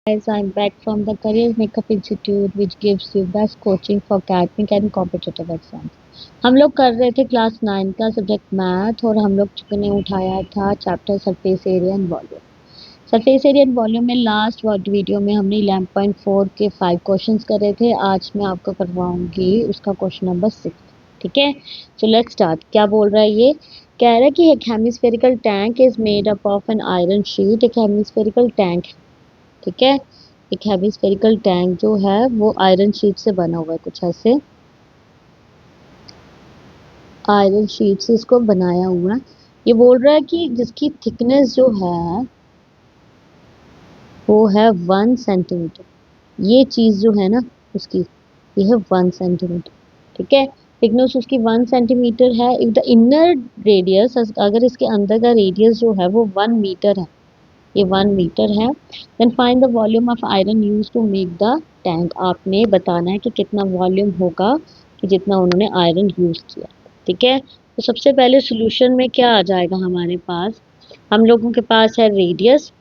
Guys, I'm back from the Career Makeup Institute which gives you best coaching for academic and competitive exams. हम लोग कर रहे थे class 9 का subject math और हम लोग ने उठाया था chapter surface area and volume. Surface area and volume में लास्ट वीडियो में हमने 11.4 के 5 क्वेश्चंस कर रहे थे। आज मैं आपको करवाऊंगी उसका क्वेश्चन नंबर 6। ठीक है, सो लेट्स स्टार्ट। क्या बोल रहा है ये? कह रहा है कि एक hemispherical tank is made up of an iron sheet. एक हेमिस्फेरिकल टैंक, ठीक है, एक हेमिस्फेरिकल टैंक जो है वो आयरन शीट से बना हुआ है। कुछ ऐसे आयरन शीट से इसको बनाया हुआ है। ये बोल रहा है कि जिसकी थिकनेस जो है वो है 1 सेंटीमीटर। ये चीज़ जो है ना उसकी, ये है 1 सेंटीमीटर। ठीक है, थिकनेस उसकी 1 सेंटीमीटर है। इफ द इनर रेडियस, अगर इसके अंदर का रेडियस जो है वो 1 मीटर है, ये 1 मीटर है, then find the volume of iron use to make the tank. आपने बताना है कि कितना वॉल्यूम होगा कि जितना उन्होंने आयरन यूज किया। ठीक है, तो सबसे पहले सॉल्यूशन में क्या आ जाएगा हमारे पास? हम लोगों के पास है रेडियस।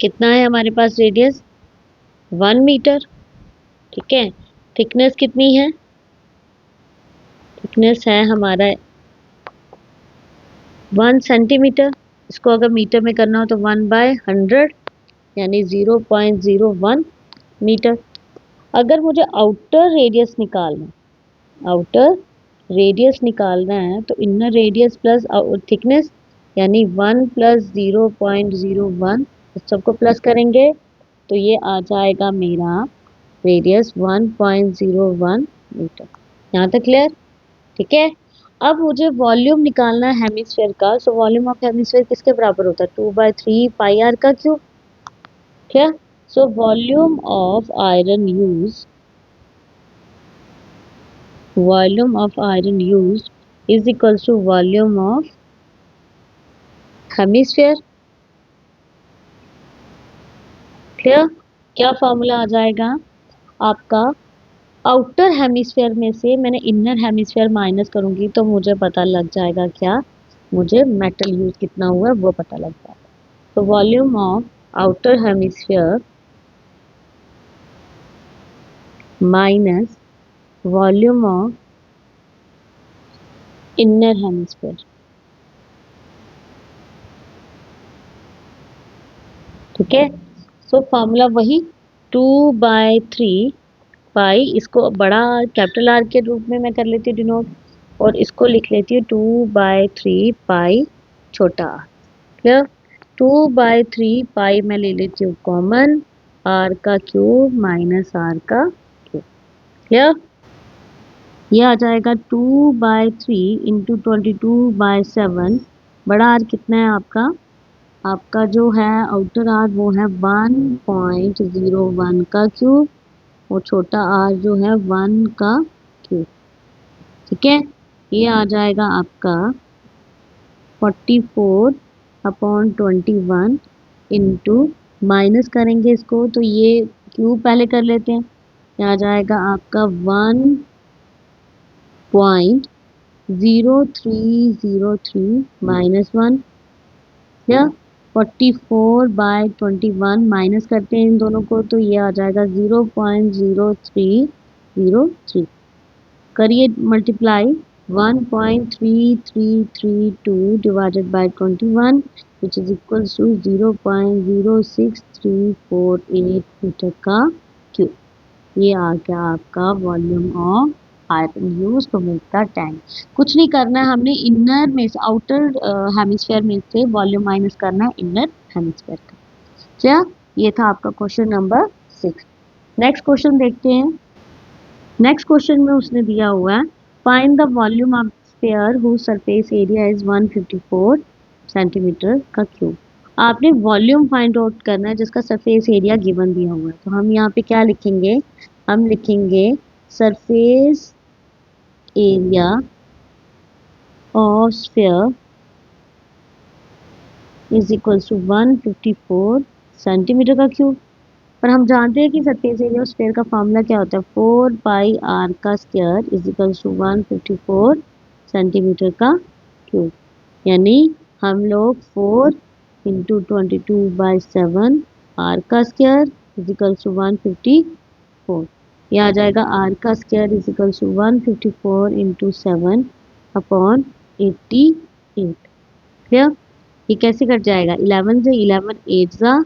कितना है हमारे पास रेडियस? 1 मीटर। ठीक है, थिकनेस कितनी है? थिकनेस है हमारा 1 सेंटीमीटर। इसको अगर मीटर में करना हो तो 1/100 यानी 0.01 मीटर। अगर मुझे आउटर रेडियस निकालना, आउटर रेडियस निकालना है तो इनर रेडियस प्लस थिकनेस यानी 1 प्लस 0.01, इस सबको प्लस करेंगे तो ये आ जाएगा मेरा रेडियस 1.01 मीटर। यहाँ तक क्लियर? ठीक है, अब मुझे वॉल्यूम निकालना है हेमिस्फेयर का। सो वॉल्यूम ऑफ हेमिस्फेयर किसके बराबर होता है? 2/3 पाई आर का क्यूब। क्या? So volume of iron use, volume of iron use is equals to volume of hemisphere. Clear? क्या फॉर्मूला आ जाएगा आपका? आउटर हेमिस्फेयर में से मैंने इनर हेमिस्फेयर माइनस करूंगी तो मुझे पता लग जाएगा क्या? मुझे मेटल यूज कितना हुआ है वो पता लग जाएगा। तो volume of outer hemisphere minus volume of inner hemisphere. ठीक है, सो फॉर्मूला वही 2/3 पाई, इसको बड़ा कैपिटल आर के रूप में मैं कर लेती हूँ डिनोट, और इसको लिख लेती हूँ 2/3 पाई छोटा आर। क्लियर? 2/3 पाई मैं ले लेती हूँ कॉमन, आर का क्यूब माइनस आर का क्यूब। क्लियर? ये आ जाएगा 2/3 इंटू 22/7। बड़ा आर कितना है आपका? आपका जो है आउटर आर वो है 1.01 का क्यूब और छोटा आर जो है 1 का क्यूब। ठीक है, ये आ जाएगा आपका 44/21 इंटू, माइनस करेंगे इसको तो ये क्यूब पहले कर लेते हैं। ये आ जाएगा आपका 1.0303 -1, या 44/21 माइनस करते हैं इन दोनों को तो ये आ जाएगा 0.0303। करिए multiply 1.3332 divided by 21 which is equal to 0.06348 metre का क्यूब। ये आ गया आपका volume of iron use to make the tank. कुछ नहीं करना है, हमने इनर में से आउटर हेमिस्फेयर में से वॉल्यूम माइनस करना है इनर हेमिस्फेयर का। क्या? ये था आपका क्वेश्चन नंबर 6। नेक्स्ट क्वेश्चन देखते हैं। नेक्स्ट क्वेश्चन में उसने दिया हुआ है find the volume of sphere whose surface area is 154 centimetre का क्यूब। आपने वॉल्यूम फाइंड आउट करना है जिसका सरफेस एरिया गिवन दिया हुआ है। तो हम यहाँ पे क्या लिखेंगे? हम लिखेंगे surface area of sphere is equals to 154 centimetre का क्यूब। पर हम जानते हैं कि सरफेस एरिया ऑफ स्फीयर का फॉर्मूला क्या होता है? 4 पाई आर का square is equals to 154 centimetre का क्यूब। यानी हम लोग 4 इंटू 22/7 आर का स्क्वायर इज इक्वल्स टू 154। ये आ जाएगा आर का square is equals to 154 into 7 upon 88। Clear? ये कैसे कट जाएगा? 11 से 11 8 ज़ा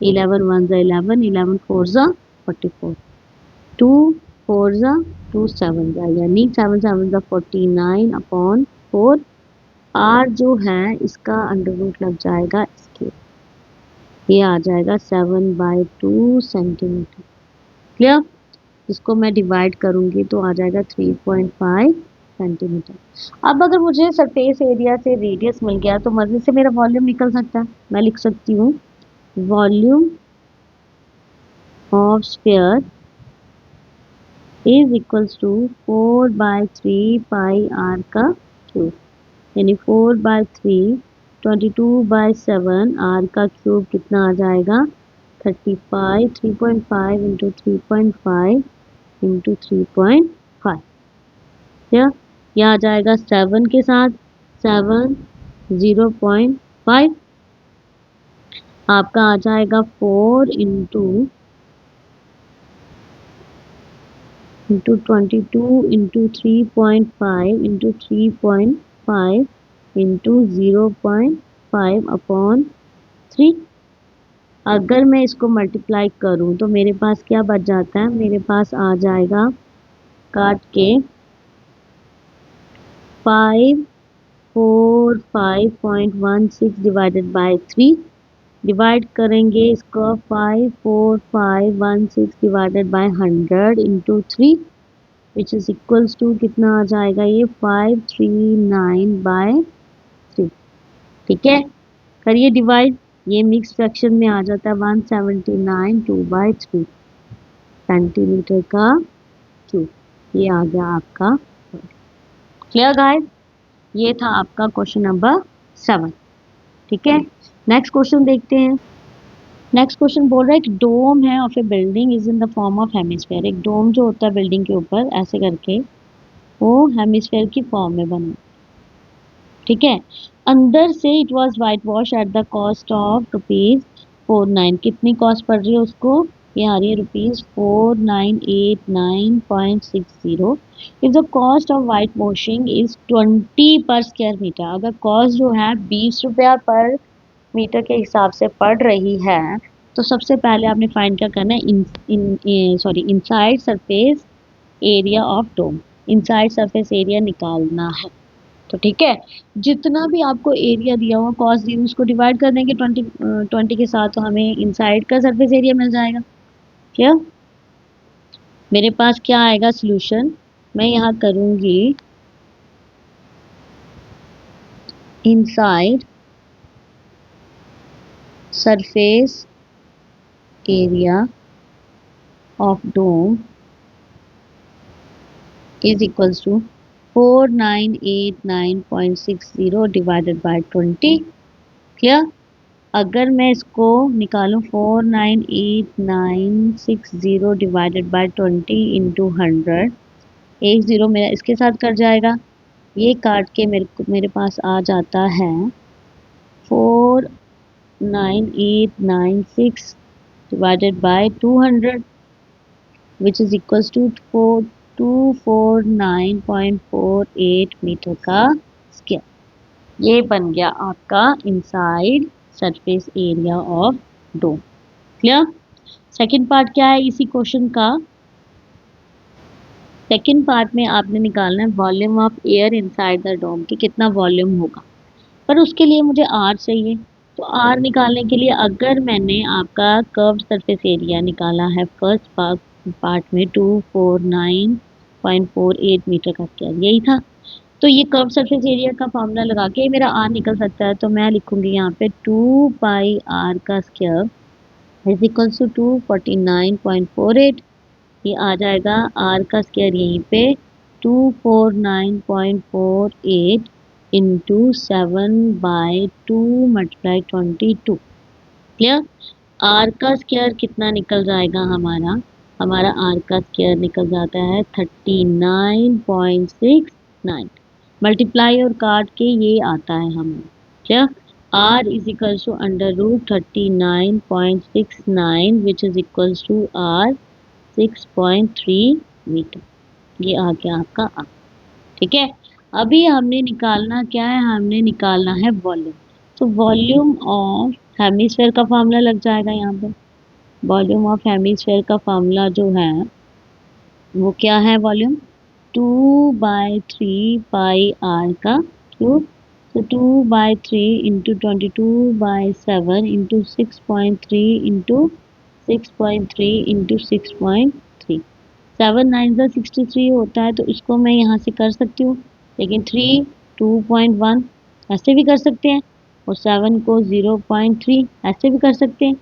11 1 ज़ा 11 11 4 ज़ा 44 2 4 ज़ा 2 7 ज़ा यानी 7 7 ज़ा 49 अपॉन 4। आर जो है इसका अंडर रूट लग जाएगा इसके, ये आ जाएगा 7/2 सेंटीमीटर। क्लियर? इसको मैं डिवाइड करूंगी तो आ जाएगा 3.5 सेंटीमीटर। अब अगर मुझे सरफेस एरिया से रेडियस मिल गया तो मजे से मेरा वॉल्यूम निकल सकता है। मैं लिख सकती हूँ volume of sphere is equals to 4/3 pi are का क्यूब, यानी 4/3 22/7 आर का क्यूब कितना आ जाएगा 35 3.5 इंटू 3.5 इंटू 3.5। यह आ जाएगा 7 के साथ 7 0.5 आपका आ जाएगा 4 into 22 into 3.5 into 3.5 into 0.5 upon 3। अगर मैं इसको मल्टीप्लाई करूं तो मेरे पास क्या बच जाता है? मेरे पास आ जाएगा काट के 545.16 डिवाइडेड बाय 3। डिवाइड करेंगे इसको 54516 divided by 100 into 3 which is equals to कितना आ जाएगा? ये 539/3। ठीक है, करिए डिवाइड। ये मिक्स फ्रैक्शन में आ जाता है 179 2/3 सेंटीमीटर का क्यूब। ये आ गया आपका। Clear guys? ये था आपका क्वेश्चन नंबर 7। ठीक है, नेक्स्ट क्वेश्चन देखते हैं। नेक्स्ट क्वेश्चन बोल रहा है एक डोम है of A building is in the form of hemisphere. एक डोम जो होता है बिल्डिंग के ऊपर ऐसे करके वो हेमिस्फीयर की फॉर्म में बना। ठीक है, अंदर से it was white wash at the cost of ₹49। कितनी कॉस्ट पड़ रही है उसको? ये आ रही है ₹4989.60। If the cost of white washing is 20 पर स्क्वायर मीटर, अगर कॉस्ट जो है 20 रुपया पर मीटर के हिसाब से पड़ रही है तो सबसे पहले आपने फाइंड क्या करना है? Inside surface area of dome, inside surface area निकालना है। तो ठीक है, जितना भी आपको एरिया दिया हुआ कॉस्ट दी उसको डिवाइड कर देंगे 20 के साथ तो हमें इनसाइड का सरफेस एरिया मिल जाएगा। क्लियर? मेरे पास क्या आएगा सॉल्यूशन? मैं यहाँ करूँगी inside surface area of dome is equals to 4989.60 divided by 20। Clear? अगर मैं इसको निकालूं 498960 डिवाइडेड बाय 20 इंटू 100, एक ज़ीरो मेरा इसके साथ कट जाएगा, ये काट के मेरे पास आ जाता है 49896 divided by 200 which is equals to 249.48 metre का स्क्वायर। ये बन गया आपका inside surface area of dome. Clear? Second part क्या है इसी क्वेश्चन का? सेकंड पार्ट में आपने निकालना है volume of air inside the dome कि कितना वॉल्यूम होगा, पर उसके लिए मुझे आर चाहिए। तो आर निकालने के लिए अगर मैंने आपका कर्व सरफेस एरिया निकाला है फर्स्ट पार्ट में 249.48 मीटर का स्क्वायर, यही था। तो ये कर्व सरफेस एरिया का फॉर्मूला लगा के मेरा आर निकल सकता है। तो मैं लिखूंगी यहाँ पे 2 पाई आर का स्क्वायर इज इक्वल्स टू 249.48। ये आ जाएगा आर का स्क्वायर यहीं पे 249.48 इंटू 7/2 मल्टीप्लाई 22। क्लियर? आर का स्क्वायर कितना निकल जाएगा हमारा? हमारा आर का स्क्वायर निकल जाता है 39.69। मल्टीप्लाई और काट के ये आता है हमें। Clear? R is equals to under root 39.69 which is equals to R 6.3 metre. ये आ गया आपका R। ठीक है, अभी हमने निकालना क्या है, हमने निकालना है वॉल्यूम। तो वॉल्यूम ऑफ हेमिस्फेयर का फार्मूला लग जाएगा यहाँ पे। वॉल्यूम ऑफ हेमिस्फेयर का फार्मूला जो है वो क्या है, वॉल्यूम 2/3 पाई आर का क्यूब। तो 2/3 इंटू 22/7 इंटू 6.3 इंटू 6.3 इंटू 6.3। 7 9 63 होता है, तो इसको मैं यहाँ से कर सकती हूँ, लेकिन 3 2.1 ऐसे भी कर सकते हैं, और 7 को 0.3 ऐसे भी कर सकते हैं।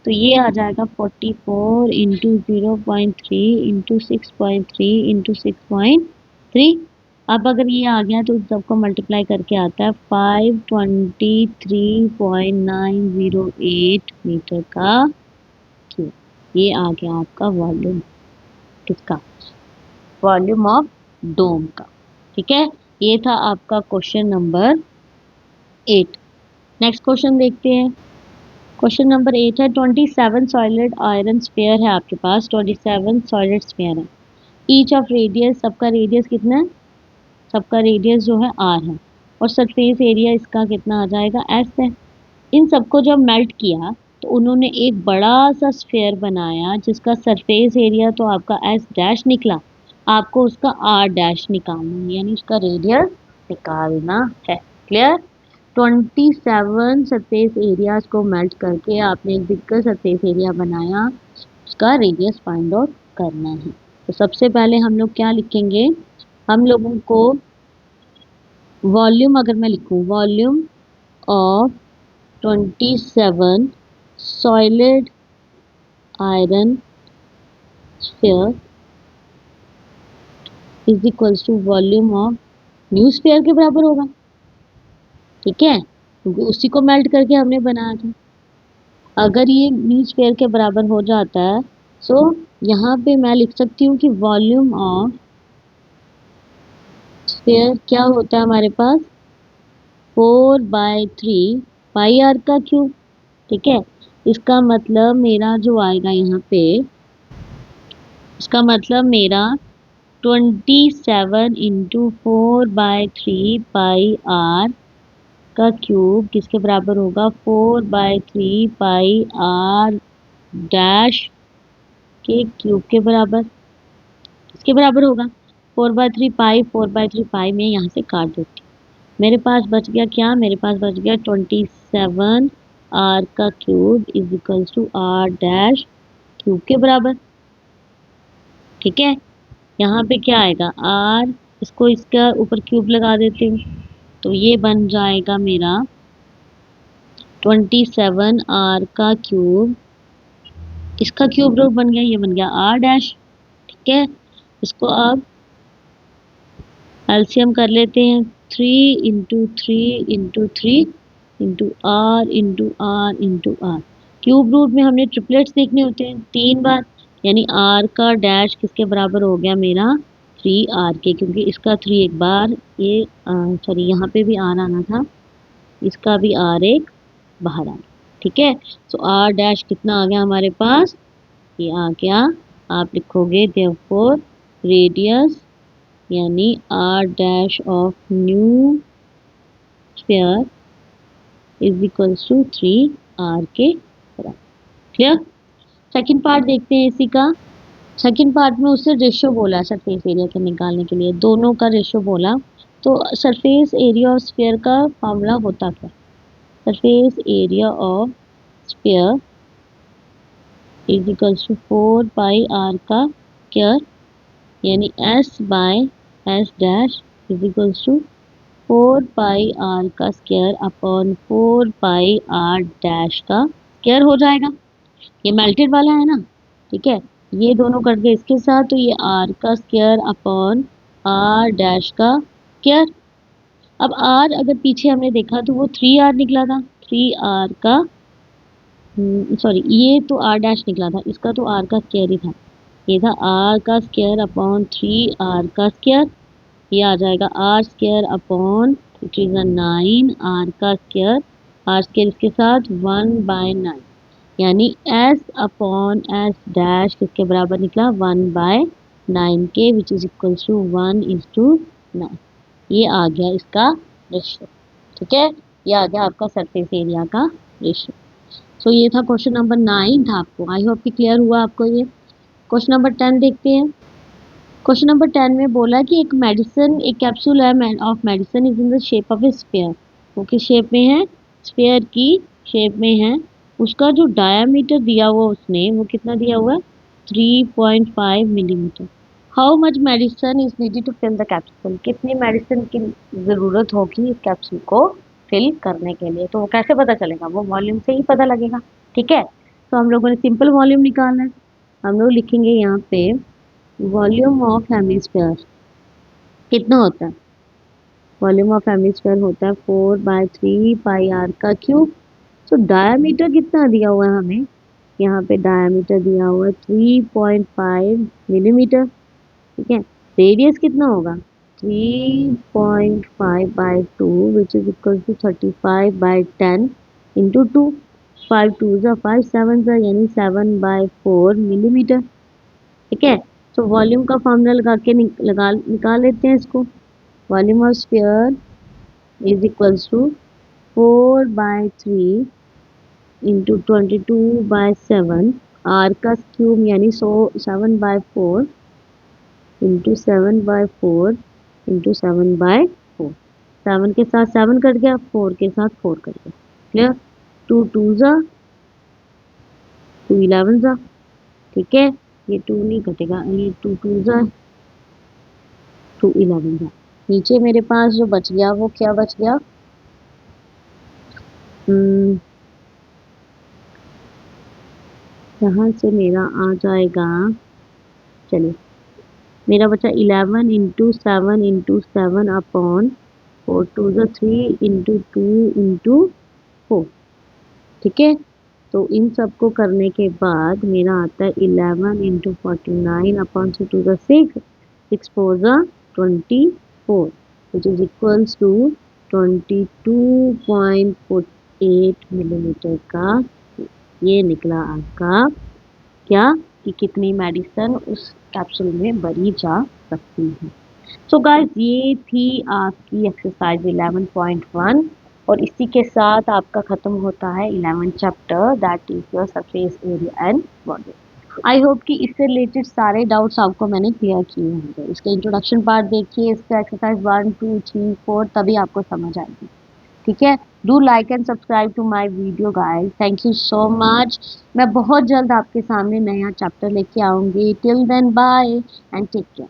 तो ये आ जाएगा 44 इंटू 0.3 इंटू 6.3 इंटू 6.3। अब अगर ये आ गया तो सबको मल्टीप्लाई करके आता है 523.908 मीटर का क्यूब। ये आ गया आपका वॉल्यूम किसका, वॉल्यूम ऑफ डोम का। ठीक है, ये था आपका क्वेश्चन नंबर 8। नेक्स्ट क्वेश्चन देखते हैं। क्वेश्चन नंबर 8 है 27 सॉलिड आयरन स्फीयर है आपके पास, 27 सॉलिड स्फीयर है। ईच ऑफ रेडियस, सबका रेडियस कितना है, सबका रेडियस जो है r है, और सरफेस एरिया इसका कितना आ जाएगा, s है। इन सबको जब मेल्ट किया तो उन्होंने एक बड़ा सा स्फीयर बनाया जिसका सरफेस एरिया तो आपका s डैश निकला, आपको उसका r डैश निकालना है, यानी उसका रेडियस निकालना है। क्लियर। 27 सरफेस एरियाज को मेल्ट करके आपने एक बिगर सरफेस एरिया बनाया, उसका रेडियस फाइंड आउट करना है। तो सबसे पहले हम लोग क्या लिखेंगे, हम लोगों को वॉल्यूम, अगर मैं लिखूं volume of 27 solid iron sphere is equals to volume of new sphere के बराबर होगा। ठीक है, क्योंकि उसी को मेल्ट करके हमने बनाया था। अगर ये न्यू स्फीयर के बराबर हो जाता है, सो यहाँ पे मैं लिख सकती हूँ कि वॉल्यूम ऑफ स्फीयर क्या होता है हमारे पास, 4/3 पाई आर का क्यूब। ठीक है, इसका मतलब मेरा जो आएगा यहाँ पे, इसका मतलब मेरा 27 इंटू 4/3 पाई आर का क्यूब किसके बराबर होगा, 4/3 पाई आर डैश के क्यूब के बराबर, इसके बराबर होगा। 4/3 पाई, 4/3 पाई में यहाँ से काट देती हूँ, मेरे पास बच गया क्या, मेरे पास बच गया 27 आर का cube is equals to R dash cube के बराबर। ठीक है, यहाँ पे क्या आएगा आर, इसको इसका ऊपर क्यूब लगा देती हूँ, तो ये बन जाएगा मेरा 27 आर का क्यूब, इसका क्यूब रूट बन गया, ये बन गया आर डैश। ठीक है, इसको अब एलसीएम कर लेते हैं, 3 into 3 into 3 into R into R into R. Cube root में हमने ट्रिपलेट्स देखने होते हैं 3 बार, यानी आर का डैश किसके बराबर हो गया मेरा 3r के, क्योंकि इसका 3 एक बार, ये सॉरी यहाँ पे भी r आना था, इसका भी r एक बाहर आ गया। ठीक है, तो r डैश कितना आ गया हमारे पास, ये आ गया, आप लिखोगे देयरफॉर रेडियस यानी r dash of new sphere is equals to 3r के बराबर। क्लियर। सेकंड पार्ट देखते हैं इसी का। सेकंड पार्ट में उससे रेशियो बोला सरफेस एरिया के निकालने के लिए, दोनों का रेशियो बोला। तो सरफेस एरिया ऑफ स्फीयर का फार्मूला होता क्या, surface area of sphere is equals to 4 pi are का स्क्वायर, यानी s by s dash is equals to 4 pi are का square upon 4 pi r dash का स्क्वायर हो जाएगा। ये मेल्टेड वाला है ना, ठीक है, ये दोनों कट गए इसके साथ, तो ये r का स्क्वायर अपॉन r डैश का स्क्वायर। अब r अगर पीछे हमने देखा तो वो 3r निकला था, 3r का सॉरी ये तो r डैश निकला था, इसका तो r का स्क्वायर ही था, ये था r का स्क्वायर अपॉन 3r का स्क्वायर, ये आ जाएगा r स्क्वायर अपॉन 9 r का स्क्वायर आर स्क्वायर इसके साथ 1/9 यानी s अपॉन s डैश किसके बराबर निकला 1/9 के विच इज इक्वल टू 1:9। ये आ गया इसका रेशियो। ठीक है, ये आ गया आपका सरफेस एरिया का रेशियो। सो ये था क्वेश्चन नंबर 9 था आपको। आई होप कि क्लियर हुआ आपको ये। क्वेश्चन नंबर 10 देखते हैं। क्वेश्चन नंबर 10 में बोला कि एक कैप्सूल है of medicine is in the shape of A sphere. वो किस शेप में है? स्फीयर की शेप में है। उसका जो डायामीटर दिया हुआ उसने वो कितना दिया हुआ है? 3.5 millimetre. How much medicine is needed to fill the capsule? कितनी मेडिसिन की ज़रूरत होगी इस कैप्सूल को फिल करने के लिए? तो वो कैसे पता चलेगा? वो वॉल्यूम से ही पता लगेगा। ठीक है, तो हम लोगों ने सिंपल वॉल्यूम निकालना है। हम लोग लिखेंगे यहाँ पे वॉल्यूम ऑफ हेमिस्फीयर कितना होता है? वॉल्यूम ऑफ हेमिस्फीयर होता है 4/3 पाई आर का क्यूब। तो डायामीटर कितना दिया हुआ है हमें? यहाँ पे डायामीटर दिया हुआ है 3.5 मिलीमीटर। ठीक है, रेडियस कितना होगा? 3.5/2 which is equal to 35/10 into 2। 5 2 5 7 यानी 7/4 मिलीमीटर। ठीक है, तो वॉल्यूम का फॉर्मूला लगा के निकाल लेते हैं इसको। Volume of sphere is equals to 4/3 into 22/7 are का क्यूब यानी 7/4 इंटू 7/4 इंटू 7/4। 7 के साथ 7 कट गया, 4 के साथ 4 कट गया। क्लियर? 2 2 2 11। ठीक है, ये 2 नहीं कटेगा, ये 2 2 2 11। नीचे मेरे पास जो बच गया वो क्या बच गया? यहाँ से मेरा आ जाएगा, चलिए मेरा बचा 11 इंटू 7 अपॉन 4 2 3 इंटू 2 इंटू 4। ठीक है, तो इन सबको करने के बाद मेरा आता है 11 into 49 upon 2 2 6 6 4 24 which is equals to 22.48 millimetre का ये निकला आपका क्या कि कितनी मेडिसिन उस कैप्सूल में भरी जा सकती है। सो गाइस, ये थी आपकी एक्सरसाइज 11.1 और इसी के साथ आपका खत्म होता है 11 chapter that is your surface area and volume. I hope कि इससे रिलेटेड सारे डाउट्स आपको मैंने क्लियर किए होंगे। इसके इंट्रोडक्शन पार्ट देखिए, इसका एक्सरसाइज 1 2 3 4 तभी आपको समझ आएगी। ठीक है, do like and subscribe to my video guys. Thank you so much. मैं बहुत जल्द आपके सामने नया चैप्टर लेके आऊँगी। Till then bye and take care.